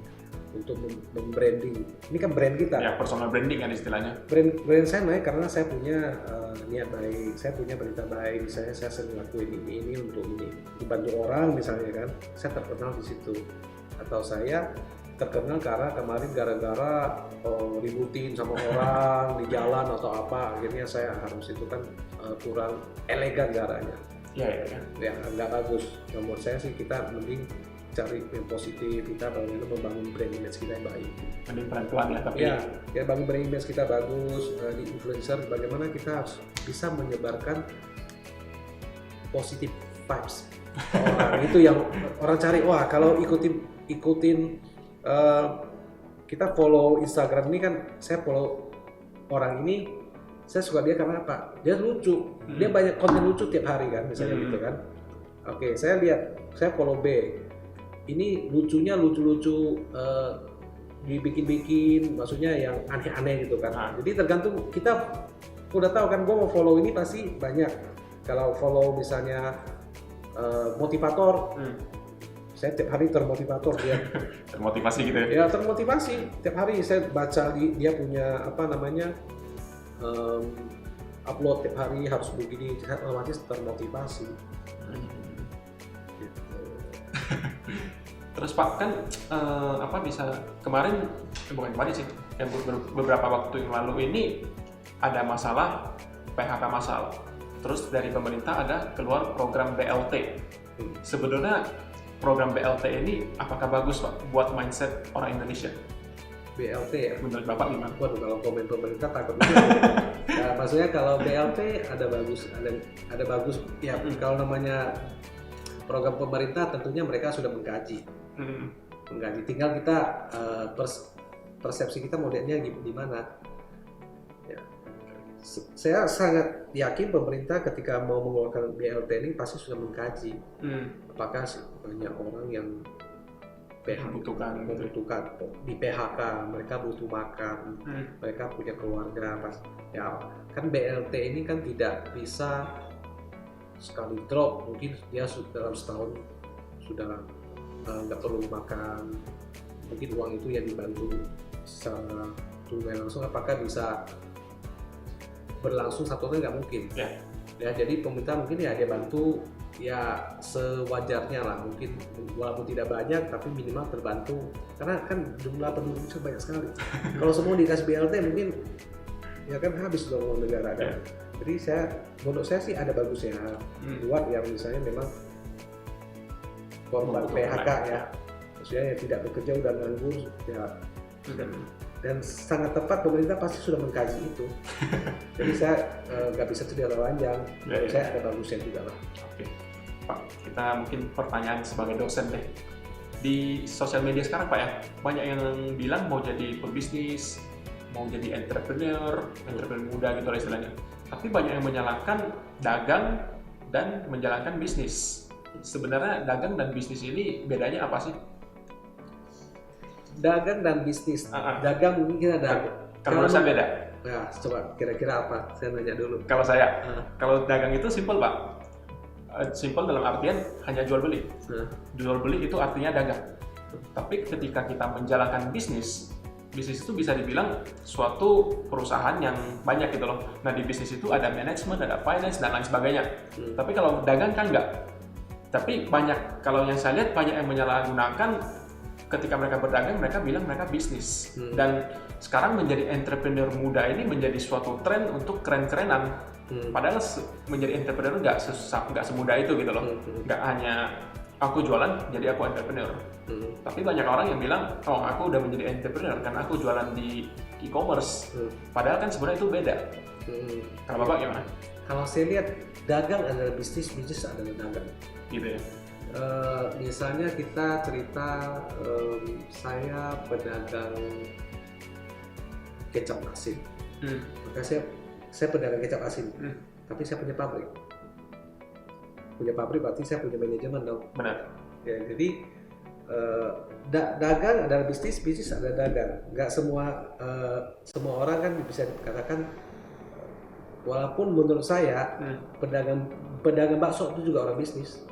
untuk membranding. Ini kan brand kita. Ya, personal branding kan istilahnya. Brand saya naik karena saya punya niat baik. Saya punya berita baik. Misalnya saya sering lakuin ini untuk ini. Dibantu orang misalnya kan. Saya terkenal di situ. Atau saya terkenal karena kemarin gara-gara ributin sama orang di jalan atau apa, akhirnya saya harus itu kan kurang elegan caranya. Ya nggak bagus. Menurut saya sih kita mending cari yang positif, kita bagaimana membangun brand image kita yang baik. Mending pelan-pelan ya tapi. Ya bangun brand image kita bagus di influencer. Bagaimana kita harus bisa menyebarkan positive vibes ke orang. Itu yang orang cari. Wah kalau ikutin kita follow Instagram ini kan, saya follow orang ini, saya suka dia karena apa? Dia lucu, dia banyak konten lucu tiap hari kan, misalnya gitu kan. Oke, saya follow B, ini lucunya lucu-lucu, dibikin-bikin, maksudnya yang aneh-aneh gitu kan. Jadi tergantung kita udah tahu kan, gue mau follow ini pasti banyak. Kalau follow misalnya motivator. Saya tiap hari termotivator dia. Termotivasi gitu ya? Ya termotivasi. Tiap hari saya baca dia punya upload tiap hari harus begini, saya otomatis termotivasi. Gitu. Terus Pak kan bukan kemarin sih, yang beberapa waktu yang lalu ini ada masalah PHK massal. Terus dari pemerintah ada keluar program BLT. Sebenarnya program BLT ini apakah bagus Pak buat mindset orang Indonesia? BLT ya? Menurut Bapak gimana? Waduh, kalau komen pemerintah takut juga. Nah, maksudnya kalau BLT ada bagus ya. Kalau namanya program pemerintah tentunya mereka sudah mengkaji. Tinggal kita persepsi kita mau lihatnya gimana. Ya. Saya sangat yakin pemerintah ketika mau mengeluarkan BLT ini pasti sudah mengkaji apakah banyak orang yang membutuhkan di PHK, mereka butuh makan, mereka punya keluarga, ya kan BLT ini kan tidak bisa sekali drop, mungkin dia dalam setahun sudah nggak perlu makan, mungkin uang itu yang dibantu secara tunai langsung, apakah bisa berlangsung satu tahun? Nggak mungkin. Ya jadi pemerintah mungkin ya dia bantu ya sewajarnya lah, mungkin walaupun tidak banyak tapi minimal terbantu, karena kan jumlah penduduknya banyak sekali. Kalau semua dikasih BLT mungkin ya kan habis dong uang negara kan. Jadi menurut saya sih ada bagusnya buat yang misalnya memang korban PHK ya, maksudnya yang tidak bekerja udah nganggur ya dan sangat tepat pemerintah pasti sudah mengkaji itu. Jadi saya nggak bisa tidak telanjang. Menurut saya ada bagusnya juga lah. Oke, Pak, kita mungkin pertanyaan sebagai dosen deh. Di sosial media sekarang Pak ya, banyak yang bilang mau jadi pebisnis, mau jadi entrepreneur muda gitu lah istilahnya. Tapi banyak yang menyalahkan dagang dan menjalankan bisnis. Sebenarnya dagang dan bisnis ini bedanya apa sih? Dagang dan bisnis. Dagang mungkin kita dagang. Kalau menurut saya beda. Nah, coba kira-kira apa? Saya nanya dulu. Kalau saya, kalau dagang itu simple Pak. Simple dalam artian hanya jual beli. Jual beli itu artinya dagang. Tapi ketika kita menjalankan bisnis itu bisa dibilang suatu perusahaan yang banyak gitu loh. Nah di bisnis itu ada manajemen, ada finance dan lain sebagainya. Tapi kalau dagang kan enggak. Tapi banyak, kalau yang saya lihat banyak yang menyalahgunakan ketika mereka berdagang, mereka bilang mereka bisnis. Dan sekarang menjadi entrepreneur muda ini menjadi suatu tren untuk keren-kerenan. Padahal menjadi entrepreneur nggak semudah itu gitu loh. Nggak hanya aku jualan jadi aku entrepreneur. Tapi banyak orang yang bilang, oh aku udah menjadi entrepreneur karena aku jualan di e-commerce. Padahal kan sebenarnya itu beda. Kalau Bapak gimana? Kalau saya lihat dagang adalah bisnis, bisnis adalah dagang. Gitu ya. Misalnya kita cerita saya pedagang kecap asin, maka saya pedagang kecap asin, tapi saya punya pabrik. Punya pabrik berarti saya punya manajemen dong. Benar. Ya, jadi dagang adalah bisnis, bisnis adalah dagang. Nggak semua orang kan bisa dikatakan, walaupun menurut saya pedagang bakso itu juga orang bisnis.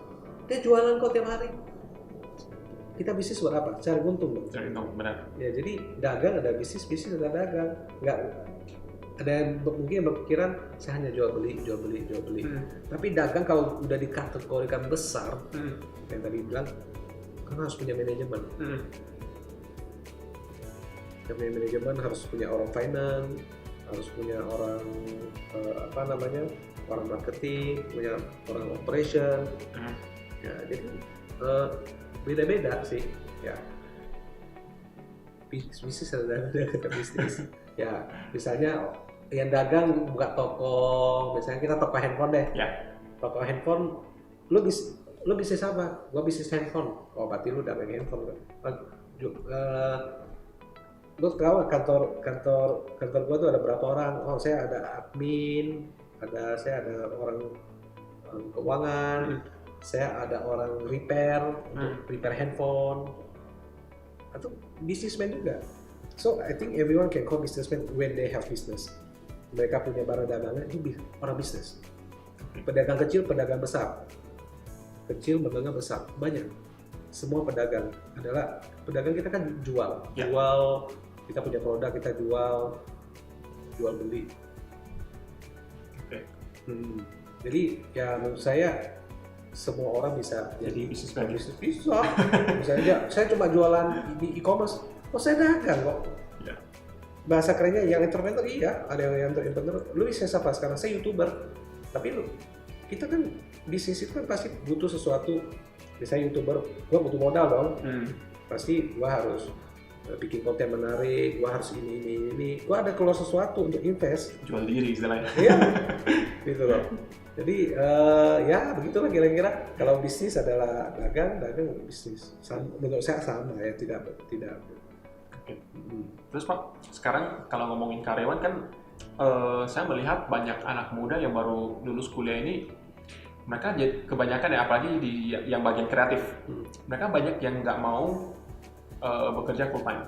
Dia jualan kok tiap hari. Kita bisnis buat apa? Cari untung dong. Cari untung, benar. Ya, jadi dagang ada bisnis, bisnis ada dagang. Nggak ada yang mungkin berpikiran saya hanya jual beli. Tapi dagang kalau udah dikategorikan besar, yang tadi bilang, kan harus punya manajemen. Punya manajemen, harus punya orang finance, harus punya orang orang marketing, punya orang operation. Ya, jadi beda-beda sih. Ya, bisnis ada bisnis. Ya, misalnya yang dagang buka toko, misalnya kita toko handphone deh. Ya. Toko handphone, lu bisnis apa? Gua bisnis handphone. Oh, berarti lu dagang handphone kan? Lu tahu kantor gua tuh ada berapa orang? Oh, saya ada admin, saya ada orang keuangan, saya ada orang repair untuk repair handphone, atau businessman juga. So I think everyone can call businessman when they have business. Mereka punya barang dagangan, itu orang bisnis. Pedagang kecil, pedagang besar. Kecil, menengah, besar, banyak. Semua pedagang adalah pedagang. Kita kan jual, kita punya produk, kita jual beli. Jadi ya menurut saya semua orang bisa jadi bisnisman. Bisa. Misalnya saya cuma jualan di e-commerce, saya dagang kok. Ya. Bahasa kerennya yang entrepreneur, iya, ada yang entrepreneur. Lu bisnis apa sekarang? Saya YouTuber. Tapi kita kan bisnis itu kan pasti butuh sesuatu. Misalnya YouTuber, gua butuh modal dong. Pasti gua harus bikin konten menarik, gua harus ini. Gua ada keluar sesuatu untuk invest. Jual diri istilahnya. Iya, gitu loh. Jadi ya begitulah kira-kira. Kalau bisnis adalah dagang bisnis. Menurut saya sama ya, tidak. Oke. Terus Pak, sekarang kalau ngomongin karyawan kan, saya melihat banyak anak muda yang baru lulus kuliah ini, mereka kebanyakan ya, apalagi di yang bagian kreatif, mereka banyak yang nggak mau bekerja full time.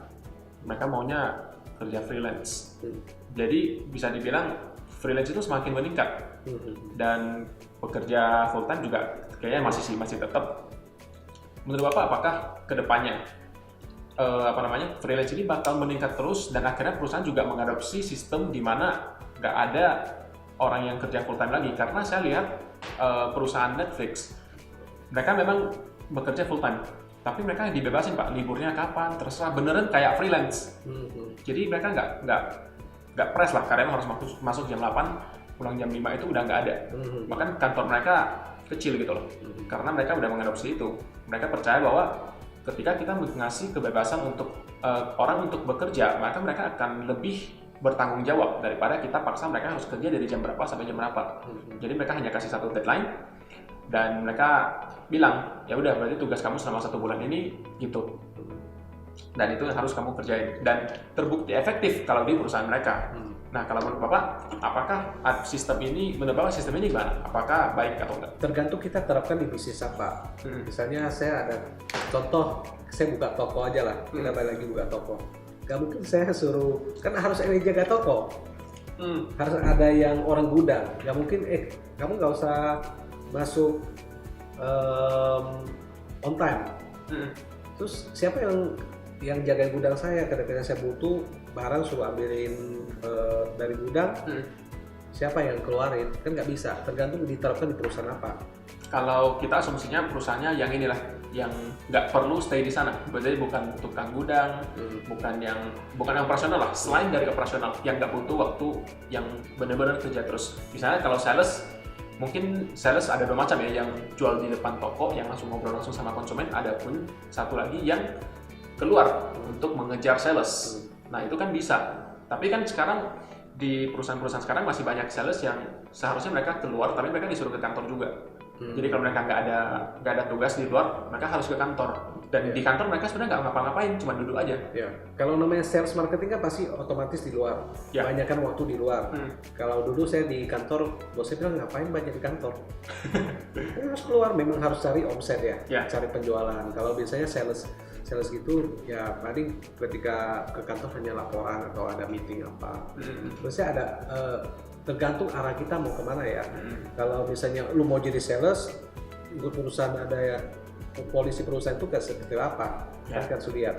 Mereka maunya kerja freelance. Jadi bisa dibilang freelance itu semakin meningkat. Dan bekerja full time juga kayaknya masih tetap. Menurut Bapak, apakah kedepannya freelance ini bakal meningkat terus dan akhirnya perusahaan juga mengadopsi sistem di mana nggak ada orang yang kerja full time lagi? Karena saya lihat perusahaan Netflix, mereka memang bekerja full time, tapi mereka dibebasin Pak, liburnya kapan terserah, beneran kayak freelance. Jadi mereka nggak press lah, karyawan harus masuk jam 8, pulang jam 5 itu udah nggak ada. Bahkan kantor mereka kecil gitu loh, karena mereka udah mengadopsi itu. Mereka percaya bahwa ketika kita ngasih kebebasan untuk orang untuk bekerja, maka mereka akan lebih bertanggung jawab daripada kita paksa mereka harus kerja dari jam berapa sampai jam berapa. Jadi mereka hanya kasih satu deadline dan mereka bilang, ya udah berarti tugas kamu selama 1 bulan ini gitu. Dan itu yang harus kamu kerjain dan terbukti efektif kalau di perusahaan mereka. Nah, kalau menurut Bapak, apakah sistem ini, menurut Bapak sistem ini gimana? Apakah baik atau enggak? Tergantung kita terapkan di bisnis apa. Misalnya saya ada contoh, saya buka toko aja lah, kita balik lagi buka toko. Gak mungkin saya suruh, kan harus ada yang jaga toko. Harus ada yang orang gudang. Gak mungkin, kamu gak usah masuk on time. Terus siapa yang jaga gudang saya? Kadang-kadang saya butuh barang suruh ambilin dari gudang, siapa yang keluarin? Kan nggak bisa, tergantung diterapkan di perusahaan apa. Kalau kita asumsinya perusahaannya yang inilah, yang nggak perlu stay di sana, berarti bukan tukang gudang, bukan yang operasional lah, selain dari operasional, yang nggak butuh waktu, yang benar-benar kerja terus. Misalnya kalau sales, mungkin sales ada 2 macam ya, yang jual di depan toko, yang langsung ngobrol langsung sama konsumen, ada pun satu lagi yang keluar untuk mengejar sales. Nah itu kan bisa, tapi kan sekarang di perusahaan-perusahaan sekarang masih banyak sales yang seharusnya mereka keluar, tapi mereka disuruh ke kantor juga. Jadi kalau mereka nggak ada tugas di luar, mereka harus ke kantor. Dan di kantor mereka sebenarnya nggak ngapa-ngapain, cuma duduk aja. Kalau namanya sales marketing kan pasti otomatis di luar, banyakkan waktu di luar. Kalau dulu saya di kantor, bosnya bilang ngapain banyak di kantor? Harus keluar, memang harus cari omset ya, cari penjualan. Kalau biasanya sales gitu ya paling ketika ke kantor hanya laporan atau ada meeting apa. Terusnya ada tergantung arah kita mau kemana ya. Kalau misalnya lu mau jadi sales, untuk perusahaan ada ya, polisi perusahaan itu kan seperti apa, kan lihat.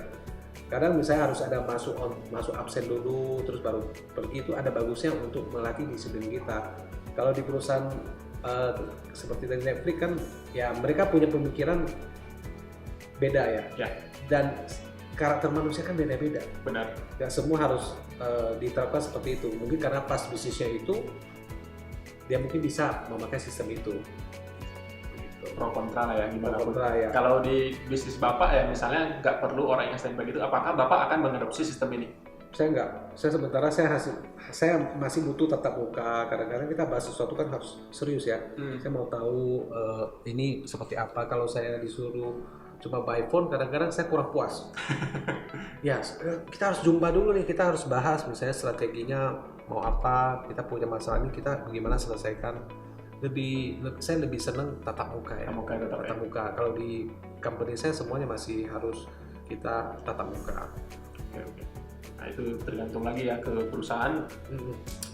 Kadang misalnya harus ada masuk absen dulu, terus baru pergi, itu ada bagusnya untuk melatih disiplin kita. Kalau di perusahaan seperti dari Netflix kan, ya mereka punya pemikiran beda ya. Dan karakter manusia kan beda-beda. Benar. Ya semua harus diterapkan seperti itu. Mungkin karena pas bisnisnya itu, dia mungkin bisa memakai sistem itu. Pro kontra lah ya, gimana pun. Ya. Kalau di bisnis Bapak ya misalnya nggak perlu orang yang standby gitu, apakah Bapak akan mengadopsi sistem ini? Saya nggak. Saya sementara saya masih butuh tatap muka. Kadang-kadang kita bahas sesuatu kan harus serius ya. Saya mau tahu ini seperti apa. Kalau saya disuruh cuma by phone, kadang-kadang saya kurang puas. Ya, kita harus jumpa dulu nih, kita harus bahas misalnya strateginya mau apa, kita punya masalah ini, kita bagaimana selesaikan. Saya lebih senang tatap muka ya. Tatap muka. Kalau di company saya semuanya masih harus kita tatap muka. Oke. Nah itu tergantung lagi ya ke perusahaan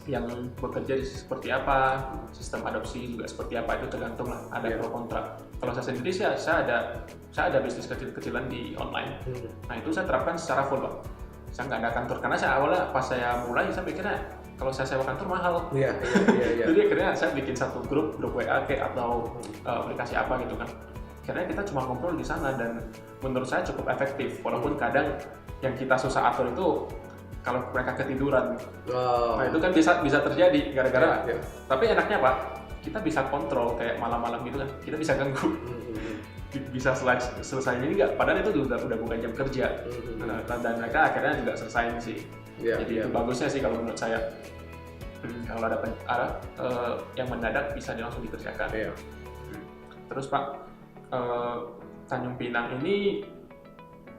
yang bekerja seperti apa, sistem adopsi juga seperti apa, itu tergantung lah, ada pro kontra. Kalau saya sendiri saya ada bisnis kecil-kecilan di online. Nah itu saya terapkan secara full Bang. Saya nggak ada kantor karena saya awalnya pas saya mulai saya pikirnya kalau saya sewa kantor mahal. Iya. Jadi akhirnya saya bikin satu grup WA atau aplikasi apa gitu kan. Karena kita cuma ngobrol di sana dan menurut saya cukup efektif. Walaupun kadang yang kita susah atur itu kalau mereka ketiduran. Nah itu kan bisa terjadi gara-gara. Tapi enaknya Pak, kita bisa kontrol kayak malam-malam gitu kan. Kita bisa ganggu. Bisa selesai ini nggak? Padahal itu udah bukan jam kerja. Dan mereka akhirnya juga selesai sih. Jadi itu bagusnya sih kalau menurut saya. Kalau ada yang mendadak bisa langsung dikerjakan. Terus Pak, Tanjung Pinang ini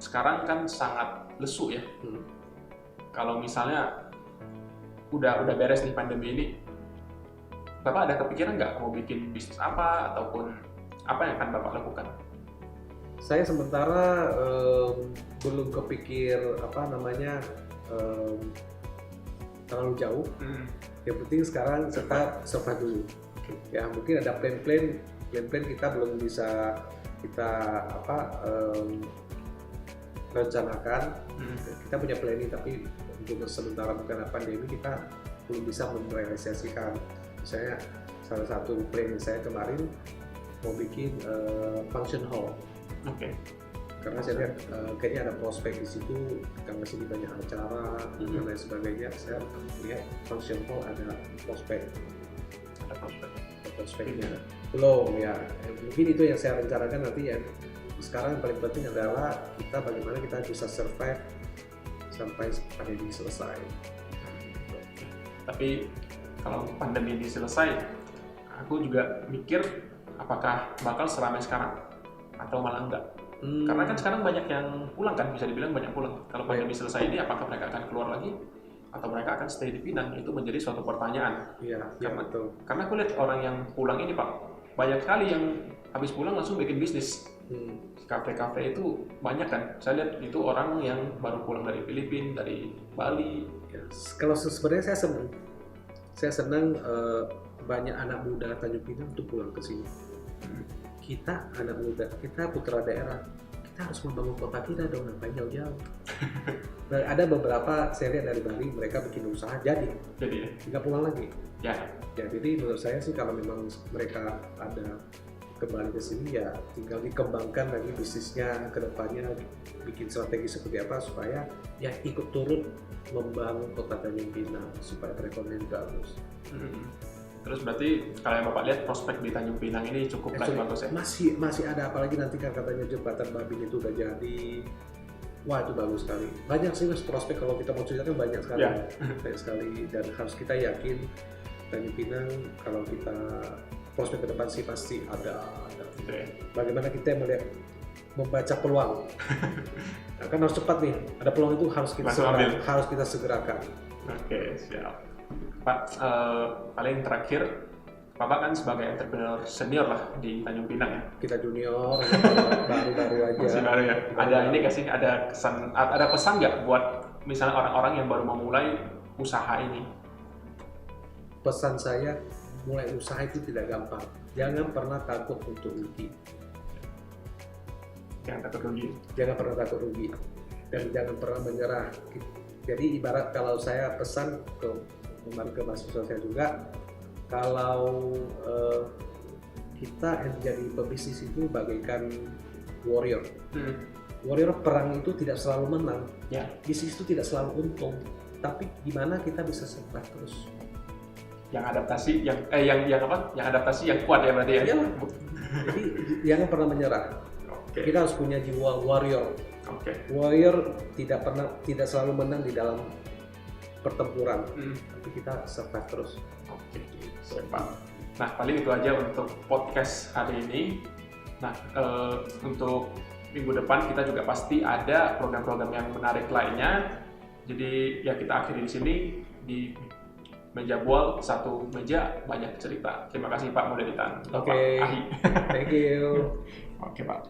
sekarang kan sangat lesu ya. Kalau misalnya udah beres nih pandemi ini, Bapak ada kepikiran nggak mau bikin bisnis apa ataupun apa yang akan Bapak lakukan? Saya sementara belum kepikir terlalu jauh. Yang penting sekarang survive dulu. Ya mungkin ada plan kita belum bisa kita rencanakan. Kita punya planning tapi untuk sementara bukan pandemi kita belum bisa merealisasikan. Misalnya salah satu planning saya kemarin mau bikin function hall. Karena saya lihat kayaknya ada prospek di situ, kita masih di banyak acara dan lain sebagainya. Saya lihat function hall ada prospeknya. Belum ya, mungkin itu yang saya rencanakan nanti ya. sekarang yang paling penting adalah kita bagaimana kita bisa survive sampai pandemi selesai. Tapi kalau pandemi ini selesai, aku juga mikir apakah bakal seramai sekarang atau malah enggak. Karena kan sekarang banyak yang pulang kan, bisa dibilang banyak pulang. Kalau pandemi selesai ini, apakah mereka akan keluar lagi atau mereka akan stay di Pinang? Itu menjadi suatu pertanyaan. Iya, betul. Karena aku lihat orang yang pulang ini Pak, banyak sekali yang habis pulang langsung bikin bisnis. Kafe-kafe itu banyak kan. Saya lihat itu orang yang baru pulang dari Filipina, dari Bali. Ya, kalau sebenarnya saya senang banyak anak muda Tanjung Pinang untuk pulang ke sini. Kita anak muda, kita putra daerah, kita harus membangun kota kita dong, ngapain jauh-jauh. Dan ada beberapa saya lihat dari Bali, mereka bikin usaha jadi ya? Tinggal pulang lagi. Ya, jadi menurut saya sih kalau memang mereka ada kembali ke sini, ya tinggal dikembangkan lagi bisnisnya ke depannya, bikin strategi seperti apa supaya ya ikut turut membangun kota Tanjung Pinang supaya perekonomian bagus. Terus berarti kalau yang Bapak lihat prospek di Tanjung Pinang ini cukup bagus ya? Masih ada, apalagi nanti kan katanya jembatan Babin itu udah jadi. Wah, itu bagus sekali. Banyak sih prospek, kalau kita mau ceritakan banyak sekali. Banyak sekali, dan harus kita yakin Tanjung Pinang kalau kita prospek ke depan sih pasti ada. Bagaimana kita membaca peluang. Nah, kan harus cepat nih, ada peluang itu harus kita segerakan. Oke, siap. Pak, paling terakhir, Bapak kan sebagai entrepreneur senior lah di Tanjung Pinang ya? Kita junior, baru-baru aja. Masih baru ya? Ada ini nggak sih, ada pesan nggak buat misalnya orang-orang yang baru memulai usaha ini? Pesan saya, mulai usaha itu tidak gampang. Jangan pernah takut untuk rugi. Jangan takut rugi. Jangan pernah takut rugi. Dan jangan pernah menyerah. Jadi ibarat kalau saya pesan ke mahasiswa saya juga, kalau kita jadi pebisnis itu bagaikan warrior. Warrior perang itu tidak selalu menang. Bisnis itu tidak selalu untung. Tapi gimana kita bisa survive terus? Yang adaptasi, yang adaptasi yang kuat ya berarti ya? Iya. Jadi jangan pernah menyerah. Kita harus punya jiwa warrior. Warrior tidak selalu menang di dalam pertempuran, tapi kita survive terus. Nah, paling itu aja untuk podcast hari ini. Nah, untuk minggu depan kita juga pasti ada program-program yang menarik lainnya. Jadi ya kita akhiri di sini di Meja Bual, satu meja banyak cerita. Terima kasih Pak Mudaditan. Oke. Ahi. Thank you. Oke Pak.